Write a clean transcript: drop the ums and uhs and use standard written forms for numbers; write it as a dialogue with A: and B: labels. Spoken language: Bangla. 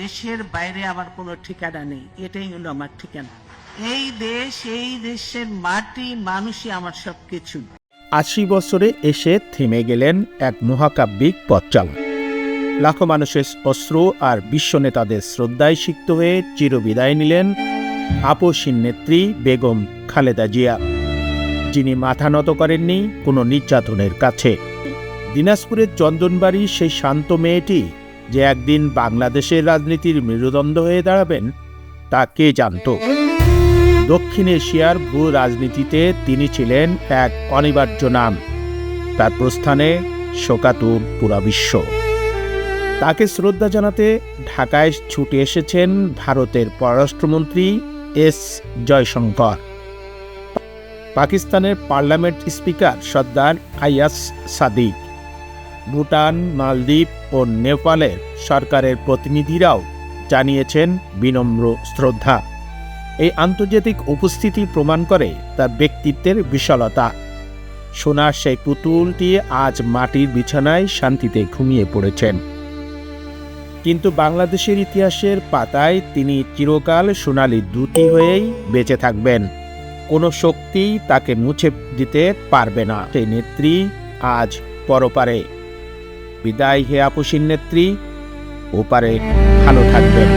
A: দেশের বাইরে আমার কোনো ঠিকানা নেই, এটাই হলো আমার ঠিকানা। এই দেশ, এই দেশের মাটি, মানুষই আমার সবকিছু।
B: ৮০ বছরে এসে থেমে গেলেন এক মহাকাব্যিক পথচালক। লাখো মানুষের অশ্রু আর বিশ্ব নেতাদের শ্রদ্ধায় সিক্ত হয়ে চিরবিদায় নিলেন আপসহীন নেত্রী বেগম খালেদা জিয়া, যিনি মাথা নত করেননি কোনো নির্যাতনের কাছে। দিনাজপুরের চন্দনবাড়ির সেই শান্ত মেয়েটি যে একদিন বাংলাদেশের রাজনীতির মেরুদণ্ড হয়ে দাঁড়াবেন, তা কে জানত? দক্ষিণ এশিয়ার ভূ রাজনীতিতে তিনি ছিলেন এক অনিবার্য নাম। তার প্রস্থানে শোকাতুর পুরা বিশ্ব। তাকে শ্রদ্ধা জানাতে ঢাকায় ছুটে এসেছেন ভারতের পররাষ্ট্রমন্ত্রী এস জয়শঙ্কর, পাকিস্তানের পার্লামেন্ট স্পিকার সর্দার আইয়াজ সাদিক, ভুটান, মালদ্বীপ ও নেপালের সরকারের প্রতিনিধিরাও জানিয়েছেন বিনম্র শ্রদ্ধা। এই আন্তর্জাতিক উপস্থিতি প্রমাণ করে তার ব্যক্তিত্বের বিশালতা। সোনার সেই পুতুলটি আজ মাটির বিছানায় শান্তিতে ঘুমিয়ে পড়েছেন। কিন্তু বাংলাদেশের ইতিহাসের পাতায় তিনি চিরকাল সোনালী দূতী হয়েই বেঁচে থাকবেন। কোনো শক্তি তাকে মুছে দিতে পারবে না। সেই নেত্রী আজ পরপারে। বিদায় হে আপসহীন নেত্রী, ওপারে ভালো থাকবেন।